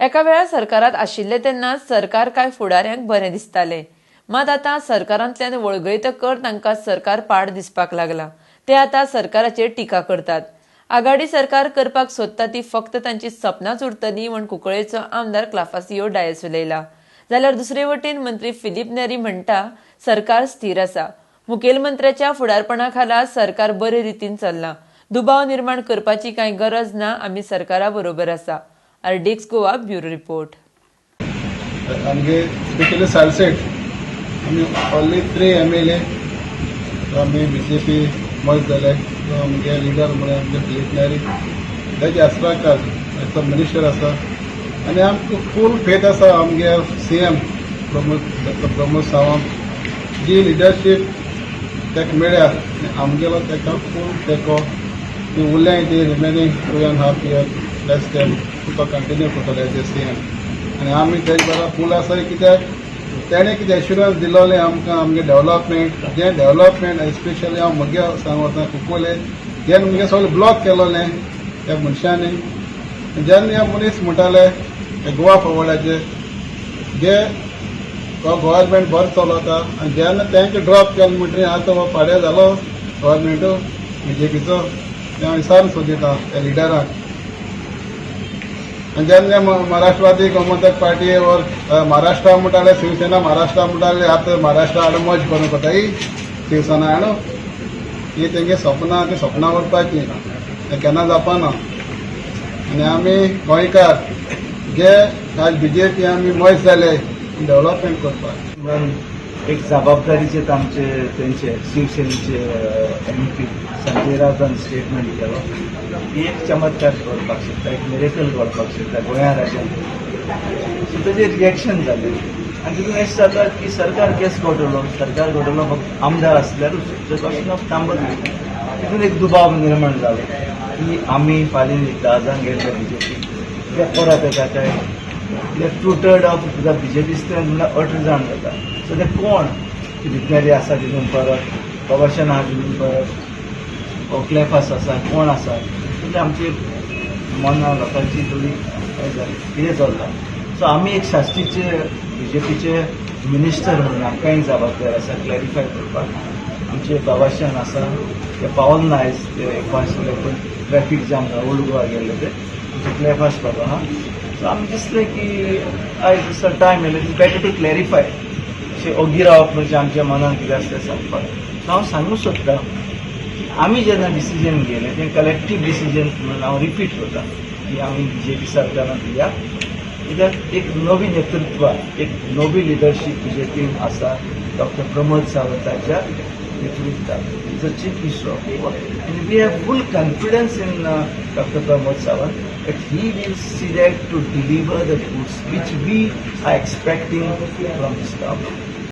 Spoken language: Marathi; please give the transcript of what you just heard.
एका वेळार सरकारात आशिल्ले तेन्ना सरकार काय फुडाऱ्यांक बरें दिसतालें, मात आतां सरकारांतल्यान वळगयतकर तांकां सरकार पाड दिसपाक लागला. ते आतां सरकाराचेर टिका करतात. आघाडी सरकार करपाक सोदता ती फक्त तांची सपनांच उरतली म्हूण कुंकळ्ळेचो आमदार क्लाफासियो डायस उलयला. जाल्यार दुसरे वटेन मंत्री फिलीप नेरी म्हणटा सरकार स्थिर आसा. मुखेलमंत्र्याच्या फुडारपणा खाला सरकार बरे रितीन चल्लां. दुबाव निर्माण करपाची कांय गरज ना, आमी सरकारा बरोबर आसा. RDX Goa bureau report. आमगे स्पेशली सालसेट आमी ओनली 3 MLA आमी BJP मर्ज जाले. आमगे लिडर म्हळ्यार आमगे फिलीप नेरी तेजे आसपाक तो मिनिस्टर आसा आनी आमकां फूल फेथ आसा आमगे CM डॉक्टर प्रमोद सावंत जी लिडरशीप ताका मेळ्ळ्या आमगेलो ताका फूल तेको उरलें ती रिमेनींग 2.5 years लेस देन तो कंटिन्यू करतले एज CM आनी आमी तेजे बरोबर फूल आसा. कित्याक तेणें कितें एश्युरन्स दिलोलें आमकां आमगे डेव्हलपमेंट जें डेव्हलपमेंट एस्पेशली हांव म्हगे सांगता कुंकळ्ळे जेन्ना म्हगे सगळें ब्लॉक केलोलें त्या मनशांनी जेन्ना हे मनीस म्हणटाले गोवा फॉरवर्डाचे जे तो गव्हर्मेंट बरो चलता आनी जेन्ना तेंका ड्रॉप केलो म्हणटरी आतां हो फाड्या जालो गव्हर्मेंट BJPचो तें हांव विचारून सोदिता त्या लिडराक. आनी जेन्ना महाराष्ट्रवादी गोमंतक पार्टी और महाराष्ट्रा म्हणटाले शिवसेना महाराष्ट्रा म्हणटाले आतां महाराष्ट्रा हाडून मज करूंक कोता ही शिवसेना हाडून ही तेंगे सपनां ती सपनां उरपाची तें केन्ना जावपाना. आनी आमी गोंयकार जे आज BJP आमी मज जाले डेव्हलपमेंट करपाक एक जबाबदारीचे आमचे तेंचे शिवसेनेचे MP संजय रावतान स्टेटमेंट केलो. एक चमत्कार करपाक शकता, एक मिरेकल करपाक शकता गोंया राज्यांत. सो तेजें रिएक्शन जालें आनी तितून अशें जाता की सरकार केस घडलो फक्त आमदार आसल्यारूच द क्वेश्चन ऑफ नंबर तितून एक दुबाव निर्माण जालो की आमी फाल्यां 10 गेले BJP ते परत येता काय ते 2/3 ऑफ तुका BJP स्ट्रेंथ म्हणल्यार 8 जाण जाता. सो ते कोण विज्ञानी आसा तितून परत प्रवाशन आहा तितून परत क्लेफास आसा कोण आसा म्हणजे आमची मनां लोकांची थोडी कितें चल्लां. सो आमी एक शास्त्रीचे BJPचे मिनिस्टर म्हणून आमकांय जबाबदार आसा क्लॅरिफाय करपाक. आमचे प्रवाशन आसा ते पावल ना आयज ते constitution traffic jam old Goa गेल्ले ते आमचे क्लेफास पावलो आहा. सो आमी दिसलें की आयज असो टायम येयलो इट्स बेटर टू क्लॅरिफाय अशें ओगी रावप म्हणजे आमच्या मनान कितें आसा तें सांगपाक. सो हांव सांगूंक सोदतां आमी जेन्ना डिसिजन घेयलें तें कलेक्टीव डिसिजन म्हणून हांव रिपीट करतां की आमी BJP सरकारांत या कित्याक एक नवी नेतृत्व एक नवी लिडरशीप BJPन आसा डॉक्टर प्रमोद सावंताच्या नेतृत्वात is a chief minister of Goa and we have full confidence in doctor Pramod Sawant that he will see that to deliver the goods which we are expecting from this government.